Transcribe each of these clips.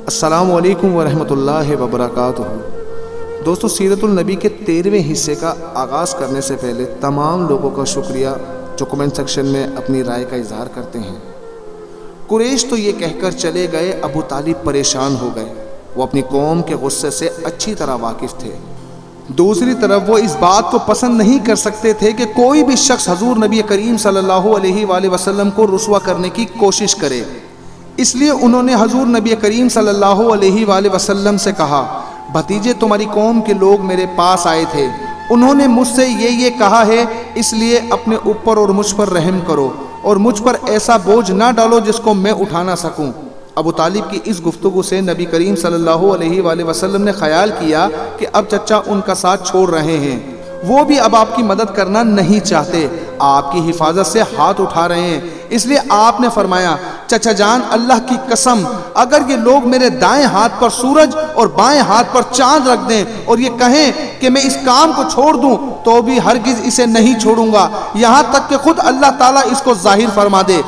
السلام علیکم ورحمۃ اللہ وبرکاتہ۔ دوستو، سیرت النبی کے 13ویں حصے کا آغاز کرنے سے پہلے تمام لوگوں کا شکریہ جو کمنٹ سیکشن میں اپنی رائے کا اظہار کرتے ہیں۔ قریش تو یہ کہہ کر چلے گئے ابو طالب پریشان ہو گئے، وہ اپنی قوم کے غصے سے اچھی طرح واقف تھے۔ دوسری طرف وہ اس بات کو پسند نہیں کر سکتے تھے کہ کوئی بھی شخص حضور نبی کریم صلی اللہ علیہ وآلہ وسلم کو رسوا کرنے کی کوشش کرے، اس لیے انہوں نے حضور نبی کریم صلی اللہ علیہ وآلہ وسلم سے کہا، بھتیجے تمہاری قوم کے لوگ میرے پاس آئے تھے، انہوں نے مجھ سے یہ کہا ہے، اس لیے اپنے اوپر اور مجھ پر رحم کرو اور مجھ پر ایسا بوجھ نہ ڈالو جس کو میں اٹھا نہ سکوں۔ ابو طالب کی اس گفتگو سے نبی کریم صلی اللہ علیہ وآلہ وسلم نے خیال کیا کہ اب چچا ان کا ساتھ چھوڑ رہے ہیں، وہ بھی اب آپ کی مدد کرنا نہیں چاہتے، آپ کی حفاظت سے ہاتھ اٹھا رہے ہیں، اس لیے آپ نے فرمایا، چچا جان اللہ کی قسم اگر یہ لوگ میرے دائیں ہاتھ پر سورج اور بائیں ہاتھ پر چاند رکھ دیں اور یہ کہیں کہ میں اس کام کو چھوڑ دوں تو بھی ہرگز اسے نہیں چھوڑوں گا، یہاں تک کہ خود اللہ تعالیٰ اس کو ظاہر فرما دے۔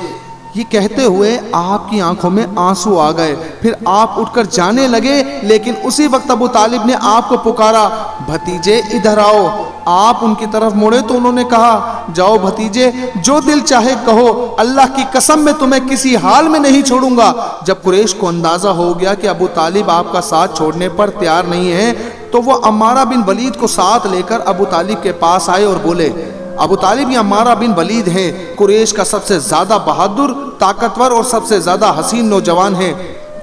یہ کہتے ہوئے آپ کی آنکھوں میں آنسو آ گئے، پھر آپ اٹھ کر جانے لگے، لیکن اسی وقت ابو طالب نے آپ کو پکارا، بھتیجے ادھر آؤ۔ آپ ان کی طرف مڑے تو انہوں نے کہا، جاؤ بھتیجے، جو دل چاہے کہو، اللہ کی قسم میں تمہیں کسی حال میں نہیں چھوڑوں گا۔ جب قریش کو اندازہ ہو گیا کہ ابو طالب آپ کا ساتھ چھوڑنے پر تیار نہیں ہے تو وہ عمارہ بن ولید کو ساتھ لے کر ابو طالب کے پاس آئے اور بولے، ابو طالب یہ عمارہ بن ولید ہیں، قریش کا سب سے زیادہ بہادر، طاقتور اور سب سے زیادہ حسین نوجوان ہے،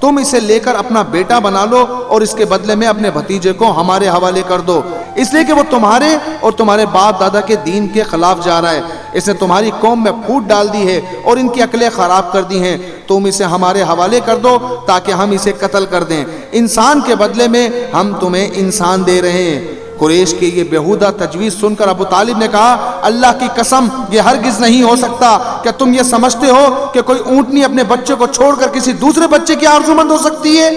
تم اسے لے کر اپنا بیٹا بنا لو اور اس کے بدلے میں اپنے بھتیجے کو ہمارے حوالے کر دو، اس لیے کہ وہ تمہارے اور تمہارے باپ دادا کے دین کے خلاف جا رہا ہے، اس نے تمہاری قوم میں پھوٹ ڈال دی ہے اور ان کی عقلیں خراب کر دی ہیں، تم اسے ہمارے حوالے کر دو تاکہ ہم اسے قتل کر دیں، انسان کے بدلے میں ہم تمہیں انسان دے رہے ہیں۔ قریش کی یہ بیہودہ تجویز سن کر ابو طالب نے کہا، اللہ کی قسم یہ ہرگز نہیں ہو سکتا، کیا تم یہ سمجھتے ہو کہ کوئی اونٹنی اپنے بچے کو چھوڑ کر کسی دوسرے بچے کی آرزومند ہو سکتی ہے؟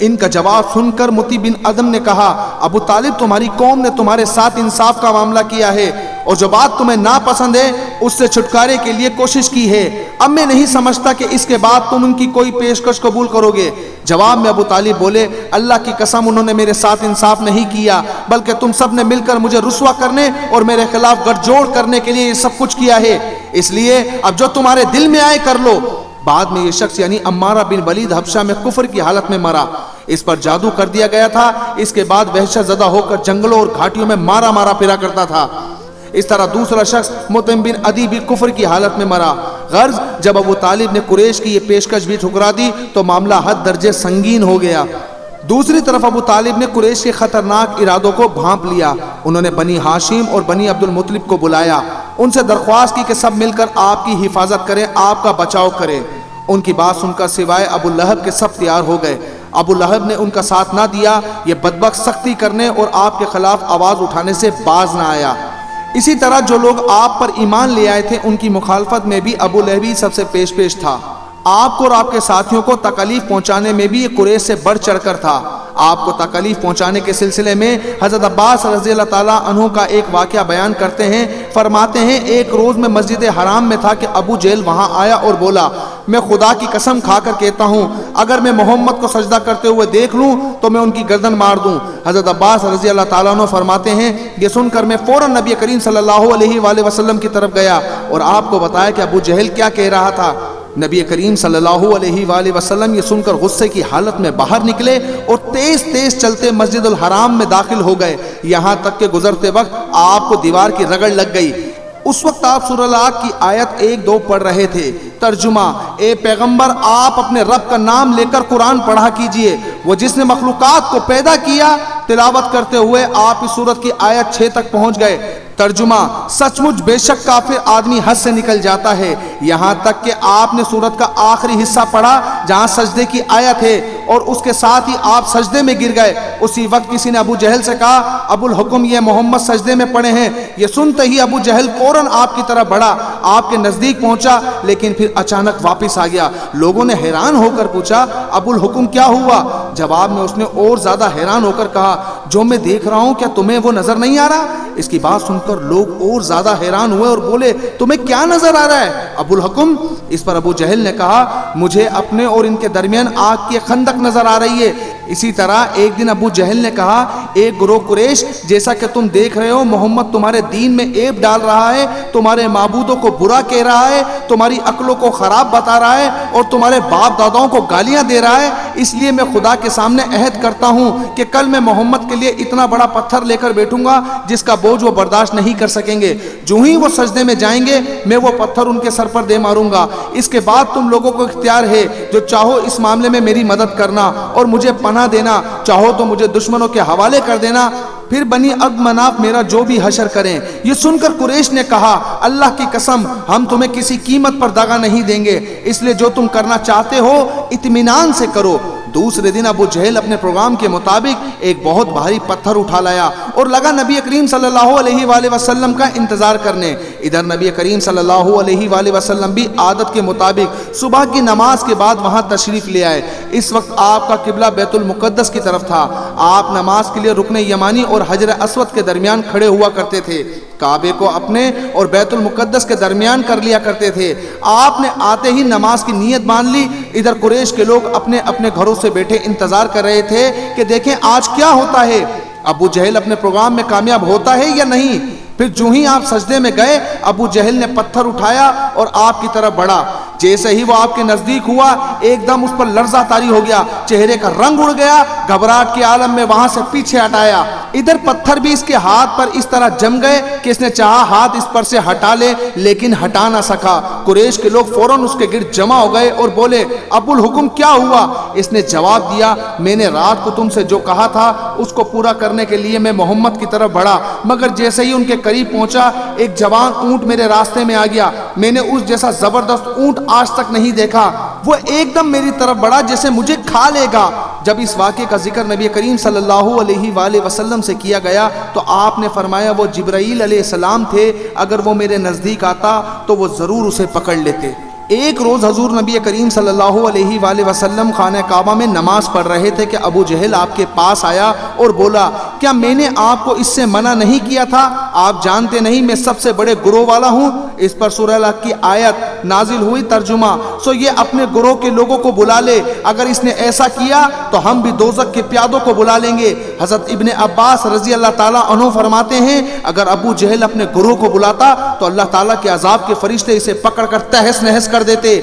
ان کا جواب سن کر متی بن ادم نے کہا، ابو طالب تمہاری قوم نے تمہارے ساتھ انصاف کا معاملہ کیا ہے اور جو بات تمہیں ناپسند ہے اس سے چھٹکارے کے لیے کوشش کی ہے، اب میں نہیں سمجھتا کہ اس کے بعد تم ان کی کوئی پیشکش قبول کرو گے۔ جواب میں ابو طالب بولے، اللہ کی قسم انہوں نے میرے ساتھ انصاف نہیں کیا، بلکہ تم سب نے مل کر مجھے رسوا کرنے اور میرے خلاف گٹھ جوڑ کرنے کے لیے یہ سب کچھ کیا ہے، اس لیے اب جو تمہارے دل میں آئے کر لو۔ بعد میں یہ شخص یعنی عمارہ بن ولید حبشہ میں کفر کی حالت میں مرا، اس پر جادو کر دیا گیا تھا، اس کے بعد وحشت زدہ ہو کر جنگلوں اور گھاٹیوں میں مارا پھرا کرتا تھا۔ اس طرح دوسرا شخص مطعم بن عدی بھی کفر کی حالت میں مرا۔ غرض جب ابو طالب نے قریش کی یہ پیشکش بھی ٹھکرا دی تو معاملہ حد درجے سنگین ہو گیا۔ دوسری طرف ابو طالب نے قریش کے خطرناک ارادوں کو بھانپ لیا، انہوں نے بنی ہاشم اور بنی عبد المطلب کو بلایا، ان سے درخواست کی کہ سب مل کر آپ کی حفاظت کریں، آپ کا بچاؤ کریں۔ ان کی بات سن کر سوائے ابو لہب کے سب تیار ہو گئے۔ ابو لہب نے ان کا ساتھ نہ دیا، یہ بدبخت سختی کرنے اور آپ کے خلاف آواز اٹھانے سے باز نہ آیا۔ اسی طرح جو لوگ آپ پر ایمان لے آئے تھے ان کی مخالفت میں بھی ابو لہب سب سے پیش تھا، آپ کو اور آپ کے ساتھیوں کو تکلیف پہنچانے میں بھی یہ قریش سے بڑھ چڑھ کر تھا۔ آپ کو تکلیف پہنچانے کے سلسلے میں حضرت عباس رضی اللہ تعالیٰ عنہ کا ایک واقعہ بیان کرتے ہیں، فرماتے ہیں ایک روز میں مسجد حرام میں تھا کہ ابو جہل وہاں آیا اور بولا، میں خدا کی قسم کھا کر کہتا ہوں اگر میں محمد کو سجدہ کرتے ہوئے دیکھ لوں تو میں ان کی گردن مار دوں۔ حضرت عباس رضی اللہ تعالیٰ عنہ فرماتے ہیں یہ سن کر میں فوراً نبی کریم صلی اللہ علیہ وآلہ وسلم کی طرف گیا اور آپ کو بتایا کہ ابو جہل کیا کہہ رہا تھا۔ نبی کریم صلی اللہ علیہ وآلہ وسلم یہ سن کر غصے کی حالت میں باہر نکلے اور تیز تیز چلتے مسجد الحرام میں داخل ہو گئے، یہاں تک کہ گزرتے وقت آپ کو دیوار کی رگڑ لگ گئی۔ اس وقت آپ سورہ العلق کی آیت 1-2 پڑھ رہے تھے۔ ترجمہ، اے پیغمبر آپ اپنے رب کا نام لے کر قرآن پڑھا کیجئے، وہ جس نے مخلوقات کو پیدا کیا۔ تلاوت کرتے ہوئے آپ اس سورت کی آیت 6 تک پہنچ گئے۔ ترجمہ، سچ مچ بے شک کافر آدمی حد سے نکل جاتا ہے، یہاں تک کہ آپ نے سورت کا آخری حصہ پڑھا جہاں سجدے کی آیت ہے اور اس کے ساتھ ہی آپ سجدے میں گر گئے۔ اسی وقت کسی نے ابو جہل سے کہا، ابو الحکم یہ محمد سجدے میں پڑے ہیں۔ یہ سنتے ہی ابو جہل فوراً آپ کی طرف بڑھا، آپ کے نزدیک پہنچا، لیکن پھر اچانک واپس آ گیا۔ لوگوں نے حیران ہو کر پوچھا، ابو الحکم کیا ہوا؟ جواب میں اس نے اور زیادہ حیران ہو کر کہا، جو میں دیکھ رہا ہوں کیا تمہیں وہ نظر نہیں آ رہا؟ اس کی بات سن کر لوگ اور زیادہ حیران ہوئے اور بولے، تمہیں کیا نظر آ رہا ہے ابو الحکم؟ اس پر ابو جہل نے کہا، مجھے اپنے اور ان کے درمیان آگ کے خندق تک نظر آ رہی ہے۔ اسی طرح ایک دن ابو جہل نے کہا، ایک گروہ قریش، جیسا کہ تم دیکھ رہے ہو محمد تمہارے دین میں عیب ڈال رہا ہے، تمہارے معبودوں کو برا کہہ رہا ہے، تمہاری عقلوں کو خراب بتا رہا ہے اور تمہارے باپ داداؤں کو گالیاں دے رہا ہے، اس لیے میں خدا کے سامنے عہد کرتا ہوں کہ کل میں محمد کے لیے اتنا بڑا پتھر لے کر بیٹھوں گا جس کا بوجھ وہ برداشت نہیں کر سکیں گے۔ جو ہی وہ سجدے میں جائیں گے میں وہ پتھر ان کے سر پر دے ماروں گا۔ اس کے بعد تم لوگوں کو اختیار ہے، جو چاہو اس معاملے میں میری مدد کرنا اور مجھے پناہ دینا، چاہو تو مجھے دشمنوں کے حوالے کر دینا، پھر بنی عبد مناف میرا جو بھی حشر کریں۔ یہ سن کر قریش نے کہا، اللہ کی قسم ہم تمہیں کسی قیمت پر دغا نہیں دیں گے، اس لیے جو تم کرنا چاہتے ہو اطمینان سے کرو۔ دوسرے دن ابو جہل اپنے پروگرام کے مطابق ایک بہت بھاری پتھر اٹھا لایا اور لگا نبی کریم صلی اللہ علیہ وآلہ وسلم کا انتظار کرنے۔ ادھر نبی کریم صلی اللہ علیہ وآلہ وسلم بھی عادت کے مطابق صبح کی نماز کے بعد وہاں تشریف لے آئے۔ اس وقت آپ کا قبلہ بیت المقدس کی طرف تھا۔ آپ نماز کے لیے رکن یمانی اور حجر اسود کے درمیان کھڑے ہوا کرتے تھے، کعبے کو اپنے اور بیت المقدس کے درمیان کر لیا کرتے تھے۔ آپ نے آتے ہی نماز کی نیت باندھ لی۔ ادھر قریش کے لوگ اپنے اپنے گھروں سے بیٹھے انتظار کر رہے تھے کہ دیکھیں آج کیا ہوتا ہے، ابو جہل اپنے پروگرام میں کامیاب ہوتا ہے یا نہیں۔ پھر جو ہی آپ سجدے میں گئے ابو جہل نے پتھر اٹھایا اور آپ کی طرف بڑھا۔ جیسے ہی وہ آپ کے نزدیک ہوا ایک دم اس پر لرزہ طاری ہو گیا، چہرے کا رنگ اڑ گیا، گھبراہٹ کے عالم میں وہاں سے پیچھے ہٹایا۔ ادھر پتھر بھی اس کے ہاتھ پر اس طرح جم گئے کہ اس نے چاہا ہاتھ اس پر سے ہٹا لے لیکن ہٹا نہ سکا۔ قریش کے لوگ فوراً اس کے گرد جمع ہو گئے اور بولے، ابو الحکم کیا ہوا؟ اس نے جواب دیا، میں نے رات کو تم سے جو کہا تھا اس کو پورا کرنے کے لیے میں محمد کی طرف بڑھا، مگر جیسے ہی ان کے قریب پہنچا ایک جوان اونٹ میرے راستے میں آ گیا۔ میں نے اس جیسا زبردست اونٹ آج تک نہیں دیکھا، وہ ایک دم میری طرف بڑھا جیسے مجھے کھا لے گا۔ جب اس واقعے کا ذکر نبی کریم صلی اللہ علیہ وآلہ وسلم سے کیا گیا تو آپ نے فرمایا وہ جبرائیل علیہ السلام تھے، اگر وہ میرے نزدیک آتا تو وہ ضرور اسے پکڑ لیتے۔ ایک روز حضور نبی کریم صلی اللہ علیہ وآلہ وسلم خانہ کعبہ میں نماز پڑھ رہے تھے کہ ابو جہل آپ کے پاس آیا اور بولا، کیا میں نے آپ کو اس سے منع نہیں کیا تھا؟ آپ جانتے نہیں میں سب سے بڑے گروہ والا ہوں؟ اس پر سورہ الحق کی آیت نازل ہوئی، ترجمہ، سو یہ اپنے گروہ کے لوگوں کو بلا لے، اگر اس نے ایسا کیا تو ہم بھی دوزخ کے پیادوں کو بلا لیں گے۔ حضرت ابن عباس رضی اللہ تعالیٰ عنہ فرماتے ہیں، اگر ابو جہل اپنے گروہ کو بلاتا تو اللہ تعالیٰ کے عذاب کے فرشتے اسے پکڑ کر تہس نہس کر دیتے۔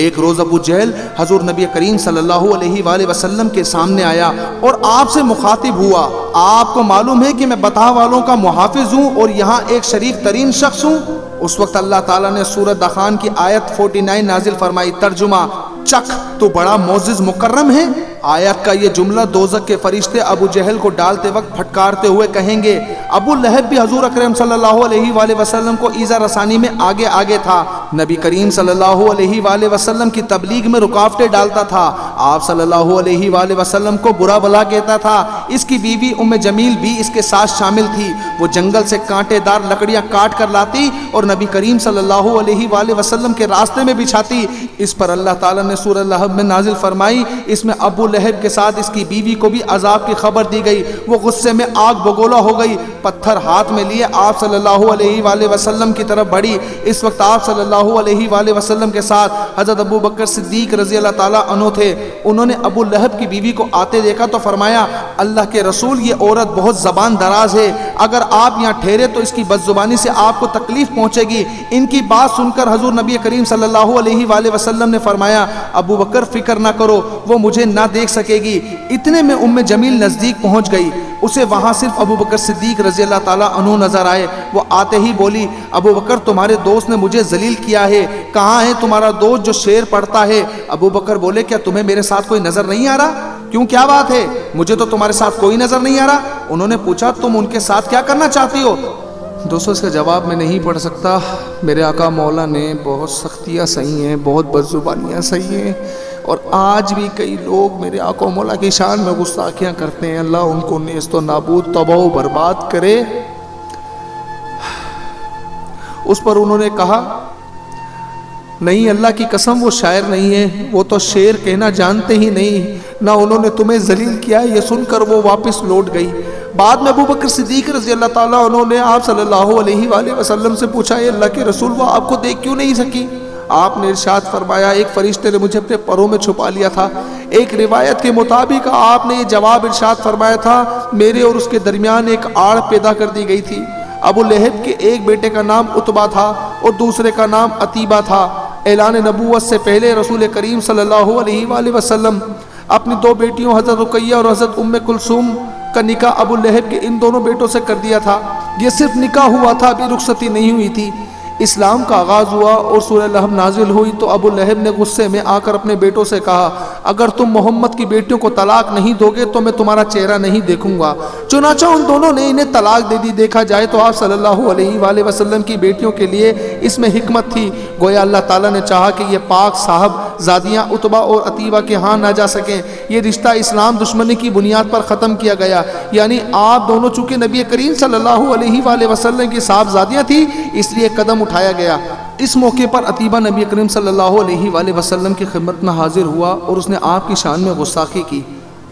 ایک روز ابو جہل حضور نبی کریم صلی اللہ علیہ وآلہ وسلم کے سامنے آیا اور آپ سے مخاطب ہوا، آپ کو معلوم ہے کہ میں بتا والوں کا محافظ ہوں اور یہاں ایک شریف ترین شخص ہوں۔ اس وقت اللہ تعالیٰ نے سورہ دخان کی آیت 49 نازل فرمائی، ترجمہ، چک تو بڑا معزز مکرم ہے۔ آیت کا یہ جملہ دوزخ کے فرشتے ابو جہل کو ڈالتے وقت پھٹکارتے ہوئے کہیں گے۔ ابو لہب بھی حضور اکرم صلی اللہ علیہ وآلہ وسلم کو ایذا رسانی میں آگے آگے تھا، نبی کریم صلی اللہ علیہ وآلہ وسلم کی تبلیغ میں رکاوٹیں ڈالتا تھا، آپ صلی اللہ علیہ وآلہ وسلم کو برا بھلا کہتا تھا۔ اس کی بیوی ام جمیل بھی اس کے ساتھ شامل تھی، وہ جنگل سے کانٹے دار لکڑیاں کاٹ کر لاتی اور نبی کریم صلی اللہ علیہ وآلہ وسلم کے راستے میں بچھاتی۔ اس پر اللہ تعالیٰ نے سورہ لہب میں نازل فرمائی، اس میں ابو لہب کے ساتھ اس کی بیوی کو بھی عذاب کی خبر دی گئی، وہ غصے میں آگ بگولا ہو گئی، پتھر ہاتھ میں لیے آپ صلی اللہ علیہ وآلہ وسلم کی طرف بڑھی۔ اس وقت آپ صلی اللہ علیہ وآلہ وسلم کے ساتھ حضرت ابو بکر صدیق رضی اللہ تعالیٰ عنہ تھے۔ انہوں نے ابو لہب کی بیوی کو آتے دیکھا تو فرمایا، اللہ کے رسول یہ عورت بہت زبان دراز ہے، اگر آپ یہاں ٹھہرے تو اس کی بد زبانی سے آپ کو تکلیف پہنچے گی۔ ان کی بات سن کر حضور نبی کریم صلی اللہ علیہ وآلہ وسلم نے فرمایا، ابو بکر فکر نہ کرو، وہ مجھے نہ دیکھ سکے گی۔ اتنے میں ام جمیل نزدیک پہنچ گئی، اسے وہاں صرف ابو بکر صدیق رضی اللہ تعالیٰ عنہ نظر آئے۔ وہ آتے ہی بولی، ابو بکر تمہارے دوست نے مجھے ذلیل کیا ہے، کہاں ہے تمہارا دوست جو شعر پڑھتا ہے؟ ابو بکر بولے، کیا تمہیں میرے ساتھ کوئی نظر نہیں آ رہا؟ کیوں، کیا بات ہے؟ مجھے تو تمہارے ساتھ کوئی نظر نہیں آ رہا۔ انہوں نے پوچھا، تم ان کے ساتھ کیا کرنا چاہتی ہو؟ دوستو اس کا جواب میں نہیں پڑھ سکتا، میرے آقا مولا نے بہت سختیاں سہی ہیں، بہت بد زبانیاں سہی ہیں، اور آج بھی کئی لوگ میرے آقا مولا کی شان میں گستاخیاں کرتے ہیں، اللہ ان کو نیست و نابود تباہ و برباد کرے۔ اس پر انہوں نے کہا، نہیں اللہ کی قسم وہ شاعر نہیں ہے، وہ تو شعر کہنا جانتے ہی نہیں، نہ انہوں نے تمہیں ذلیل کیا۔ یہ سن کر وہ واپس لوٹ گئی۔ بعد میں ابو بکر صدیق رضی اللہ تعالیٰ عنہ نے آپ صلی اللہ علیہ وآلہ وسلم سے پوچھا، اے اللہ کے رسول، وہ آپ کو دیکھ کیوں نہیں سکی؟ آپ نے ارشاد فرمایا ایک فرشتے نے مجھے اپنے پروں میں چھپا لیا تھا۔ ایک روایت کے مطابق آپ نے یہ جواب ارشاد فرمایا تھا، میرے اور اس کے درمیان ایک آڑ پیدا کر دی گئی تھی۔ ابو لہب کے ایک بیٹے کا نام عتبہ تھا اور دوسرے کا نام عتیبہ تھا۔ اعلان نبوت سے پہلے رسول کریم صلی اللہ علیہ وآلہ وسلم اپنی دو بیٹیوں حضرت رقیہ اور حضرت ام کلثوم کا نکاح ابو لہب کے ان دونوں بیٹوں سے کر دیا تھا۔ یہ صرف نکاح ہوا تھا، ابھی رخصتی نہیں ہوئی تھی۔ اسلام کا آغاز ہوا اور سورہ لہب نازل ہوئی تو ابو لہب نے غصے میں آ کر اپنے بیٹوں سے کہا، اگر تم محمد کی بیٹیوں کو طلاق نہیں دو گے تو میں تمہارا چہرہ نہیں دیکھوں گا۔ چنانچہ ان دونوں نے انہیں طلاق دے دی۔ دیکھا جائے تو آپ صلی اللہ علیہ وآلہ وسلم کی بیٹیوں کے لیے اس میں حکمت تھی، گویا اللہ تعالیٰ نے چاہا کہ یہ پاک صاحب زادیاں عتبہ اور عتیبہ کے ہاں نہ جا سکیں۔ یہ رشتہ اسلام دشمنی کی بنیاد پر ختم کیا گیا، یعنی آپ دونوں چونکہ نبی کریم صلی اللہ علیہ وآلہ وسلم کی صاحبزادیاں تھیں اس لیے قدم اٹھایا گیا۔ اس موقع پر عتیبہ نبی کریم صلی اللہ علیہ وآلہ وسلم کی خدمت میں حاضر ہوا اور اس نے آپ کی شان میں گستاخی کی۔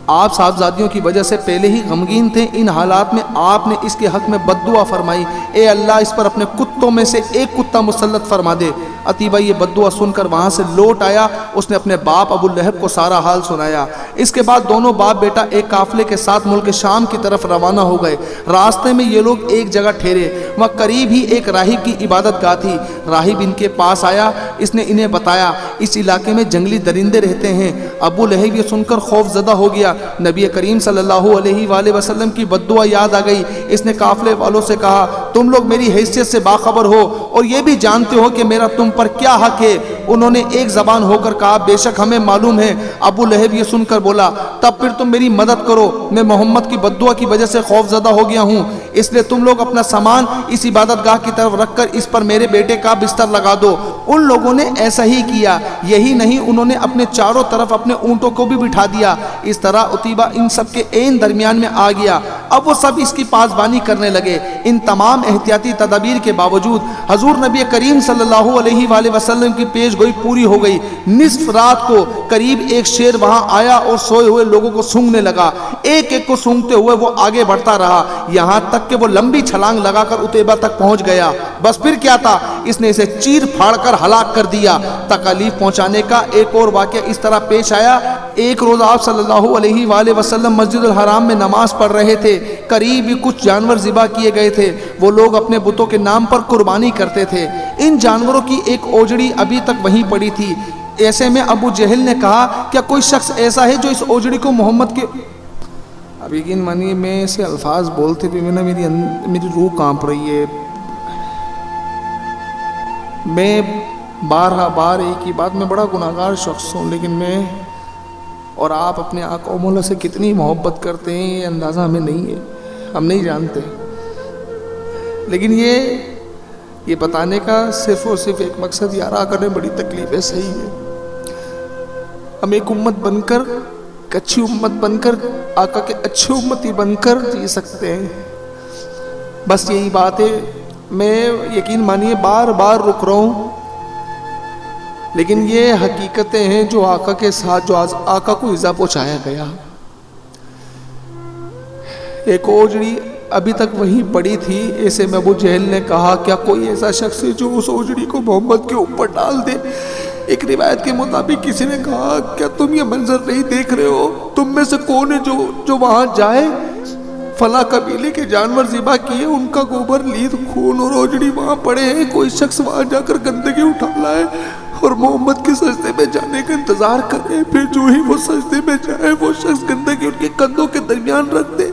آپ صاحبزادیوں کی وجہ سے پہلے ہی غمگین تھے۔ ان حالات میں آپ نے اس کے حق میں بد دعا فرمائی، اے اللہ اس پر اپنے کتوں میں سے ایک کتا مسلط فرما دے۔ عتیبہ یہ بد دعا سن کر وہاں سے لوٹ آیا، اس نے اپنے باپ ابو لہب کو سارا حال سنایا۔ اس کے بعد دونوں باپ بیٹا ایک قافلے کے ساتھ ملک شام کی طرف روانہ ہو گئے۔ راستے میں یہ لوگ ایک جگہ ٹھہرے، وہاں قریب ہی ایک راہب کی عبادت گاہ تھی۔ راہب ان کے پاس آیا، اس نے انہیں بتایا اس علاقے میں جنگلی درندے رہتے ہیں۔ ابو لہب یہ سن کر خوف زدہ ہو گیا۔ نبی کریم صلی اللہ علیہ وآلہ وسلم کی بد دعا یاد آ گئی۔ اس نے قافلے والوں سے کہا، تم لوگ میری حیثیت سے باخبر ہو اور یہ بھی جانتے ہو کہ میرا تم پر کیا حق ہے؟ انہوں نے ایک زبان ہو کر کہا، بے شک ہمیں معلوم ہے۔ ابو لہب یہ سن کر بولا، تب پھر تم میری مدد کرو، میں محمد کی بد دعا کی وجہ سے خوف زدہ ہو گیا ہوں، اس لیے تم لوگ اپنا سامان اس عبادت گاہ کی طرف رکھ کر اس پر میرے بیٹے کا بستر لگا دو۔ ان لوگوں نے ایسا ہی کیا۔ یہی نہیں، انہوں نے اپنے چاروں طرف اپنے اونٹوں کو بھی بٹھا دیا۔ اس طرح عتیبہ ان سب کے عین درمیان میں آ گیا۔ اب وہ سب اس کی پاسبانی کرنے لگے۔ ان تمام احتیاطی تدابیر کے باوجود حضور نبی کریم صلی اللہ علیہ وآلہ وسلم کی پیش گوئی پوری ہو گئی۔ نصف رات کو قریب ایک شیر وہاں آیا اور سوئے ہوئے لوگوں کو سونگنے لگا۔ ایک ایک کو سونگتے ہوئے وہ آگے بڑھتا رہا، یہاں تک کہ وہ لمبی چھلانگ لگا کر عتیبہ تک پہنچ گیا۔ بس پھر کیا تھا، اس نے اسے چیر پھاڑ کر ہلاک کر دیا۔ تکالیف پہنچانے کا ایک اور واقعہ اس طرح پیش آیا۔ ایک روز آپ صلی اللہ علیہ وآلہ وسلم مسجد الحرام میں نماز پڑھ رہے تھے۔ قریب ہی کچھ جانور ذبح کیے گئے تھے۔ وہ لوگ اپنے بتوں کے نام پر قربانی کرتے تھے۔ ان جانوروں کی ایک اوجڑی ابھی تک وہیں پڑی تھی۔ ایسے میں ابو جہل نے کہا، کیا کوئی شخص ایسا ہے جو اس اوجڑی کو محمد کے... اب یقین مانیے میں ایسے الفاظ بولتے بھی میری روح کانپ رہی ہے۔ میں بار ایک ہی بات، میں بڑا گناہگار شخص ہوں، لیکن میں اور آپ اپنے آقا و مولا سے کتنی محبت کرتے ہیں یہ اندازہ ہمیں نہیں ہے، ہم نہیں جانتے۔ لیکن یہ بتانے کا صرف اور صرف ایک مقصد، یار آقا نے بڑی تکلیفیں سہی ہے۔ ہم ایک امت بن کر، ایک اچھی امت بن کر، آقا کے اچھے امتی بن کر جی سکتے ہیں، بس یہی بات ہے۔ میں یقین مانیے بار رک رہا ہوں، لیکن یہ حقیقتیں ہیں جو آقا کے ساتھ، جو آقا کو ایذا پہنچایا گیا۔ ایک اوجڑی ابھی تک وہیں پڑی تھی۔ ایسے میں ابو جہل نے کہا، کیا کوئی ایسا شخص ہے جو اس اوجڑی کو محمد کے اوپر ڈال دے؟ ایک روایت کے مطابق کسی نے کہا، کیا تم یہ منظر نہیں دیکھ رہے ہو؟ تم میں سے کون ہے جو وہاں جائے؟ فلاں قبیلے کے جانور ذبح کیے، ان کا گوبر، لید، خون اور اوجڑی وہاں پڑے ہیں۔ کوئی شخص وہاں جا کر گندگی اٹھا لائے اور محمد کے سجدے میں جانے کا انتظار کرے، پھر جو ہی وہ سجدے میں جائے وہ شخص گندگی ان کے کندھوں کے درمیان رکھ دے۔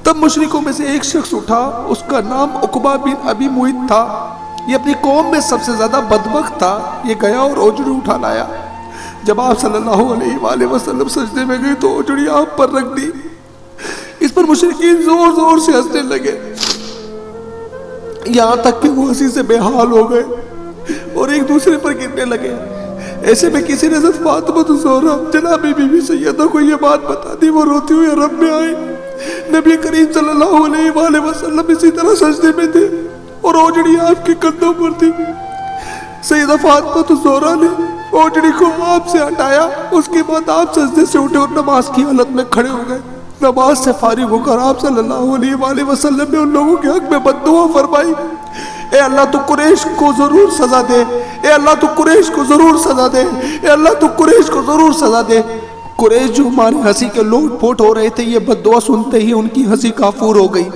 تب مشرکوں میں سے ایک شخص اٹھا، اس کا نام عقبہ بن ابی معیط تھا۔ یہ اپنی قوم میں سب سے زیادہ بدبخت تھا۔ یہ گیا اور اوجڑی اٹھا لایا۔ جب آپ صلی اللہ علیہ وآلہ وسلم سجدے میں گئے تو اوجڑی آپ پر رکھ دی۔ اس پر مشرکین زور سے ہنسنے لگے، یہاں تک کہ وہ ہنسی سے بے حال ہو گئے اور ایک دوسرے پر گرنے لگے۔ ایسے میں کسی نے حضرت فاطمہ الزہرا جناب بی بی سیدہ کو یہ بات بتا دی۔ وہ روتی ہوئی عرب میں آئے۔ نبی کریم صلی اللہ علیہ وآلہ وسلم اسی طرح سجدے میں تھے اور اوجڑی آپ کے کندھوں پر تھی۔ سیدہ فاطمہ الزہرا نے اوجڑی کو آپ سے ہٹایا۔ اس کے بعد آپ سجدے سے اٹھے اور نماز کی حالت میں کھڑے ہو گئے۔ نماز سے فارغ ہو کر آپ صلی اللہ علیہ وآلہ وسلم نے ان لوگوں کے حق میں بد دعا فرمائی، اے اللہ تو قریش کو ضرور سزا دے، اے اللہ تو قریش کو ضرور سزا دے، اے اللہ تو قریش کو ضرور سزا دے۔ قریش جو ہماری ہنسی کے لوٹ پوٹ ہو رہے تھے، یہ بد دعا سنتے ہی ان کی ہنسی کافور ہو گئی،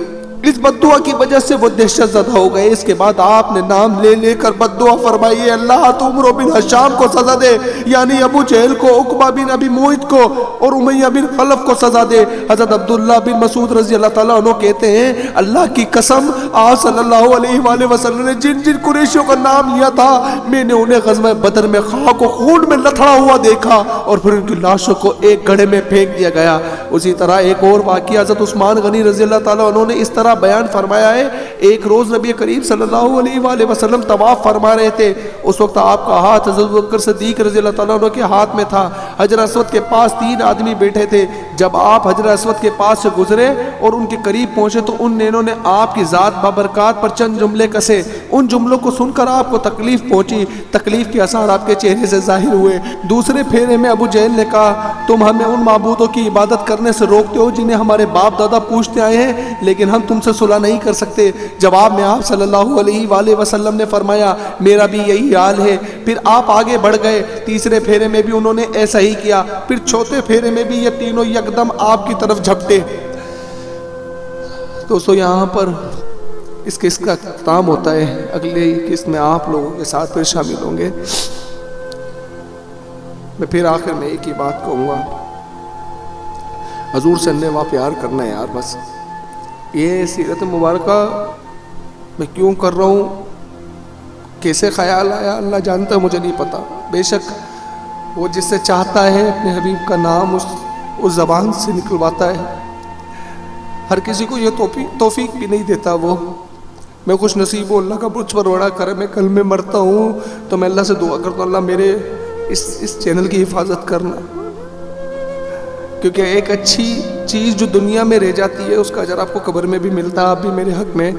اس بد دعا کی وجہ سے وہ دہشت زدہ ہو گئے۔ اس کے بعد آپ نے نام لے لے کر بد دعا فرمائی، اے اللہ تو عمرو بن ہشام کو سزا دے، یعنی ابو جہل کو، عقبہ بن ابی معیط کو اور امیہ بن خلف کو سزا دے۔ حضرت عبداللہ بن مسعود رضی اللہ تعالیٰ عنہ کہتے ہیں اللہ کی قسم آپ صلی اللہ علیہ وآلہ وسلم نے جن جن قریشیوں کا نام لیا تھا، میں نے انہیں غزوہ بدر میں خاک و خون میں لتھڑا ہوا دیکھا اور پھر ان کی لاشوں کو ایک گڑھے میں پھینک دیا گیا۔ اسی طرح ایک اور واقعہ حضرت عثمان غنی رضی اللہ تعالیٰ عنہ نے اس طرح بیان فرمایا ہے، ایک روز نبی کریم صلی اللہ علیہ وآلہ وسلم طواف فرما رہے تھے، اس وقت آپ کا ہاتھ حضرت ابوبکر صدیق رضی اللہ تعالیٰ عنہ کے ہاتھ میں تھا۔ حجر اسود کے پاس 3 آدمی بیٹھے تھے، جب آپ حجر اسود کے پاس سے گزرے اور ان کے قریب پہنچے تو ان نینوں نے آپ کی ذات بابرکات پر چند جملے کسے، ان جملوں کو سن کر آپ کو تکلیف پہنچی، تکلیف کے اثار آپ کے چہرے سے ظاہر ہوئے۔ دوسرے پھیرے میں ابو جہل نے کہا تم ہمیں ان معبودوں کی عبادت کرنے سے روکتے ہو جنہیں ہمارے باپ دادا پوچھتے آئے ہیں، لیکن ہم تم سے صلح نہیں کر سکتے۔ جواب میں آپ صلی اللہ علیہ وآلہ وسلم نے فرمایا میرا بھی یہی حال ہے۔ پھر آپ آگے بڑھ گئے، تیسرے پھیرے میں بھی انہوں نے ایسا ہی کیا، پھر چوتھے پھیرے میں بھی یہ تینوں یکدم آپ کی طرف جھپٹے۔ دوستو یہاں پر اس قسط کا اختتام ہوتا ہے، اگلے قسط میں آپ لوگوں کے ساتھ پھر شامل ہوں گے۔ میں پھر آخر میں ایک ہی بات کہوں گا، حضور سے انوا پیار کرنا ہے یار، بس یہ سیرت مبارکہ میں کیوں کر رہا ہوں، کیسے خیال آیا اللہ جانتا ہے، مجھے نہیں پتا۔ بے شک وہ جس سے چاہتا ہے اپنے حبیب کا نام اس زبان سے نکلواتا ہے، ہر کسی کو یہ توفیق بھی نہیں دیتا۔ وہ میں خوش نصیب ہوں، اللہ کا مجھ پر بڑا کرم ہے، کل میں مرتا ہوں تو میں اللہ سے دعا کرتا ہوں اللہ میرے اس چینل کی حفاظت کرنا، کیونکہ ایک اچھی چیز جو دنیا میں رہ جاتی ہے اس کا اجر آپ کو قبر میں بھی ملتا ہے۔ آپ بھی میرے حق میں،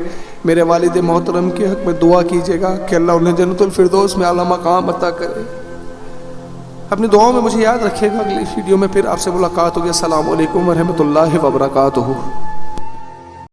میرے والد محترم کے حق میں دعا کیجیے گا کہ اللہ انہیں جنت الفردوس میں اعلیٰ مقام عطا کرے۔ اپنی دعاؤں میں مجھے یاد رکھیے گا، اگلی ویڈیو میں پھر آپ سے ملاقات ہوگی۔ السلام علیکم ورحمۃ اللہ وبرکاتہ۔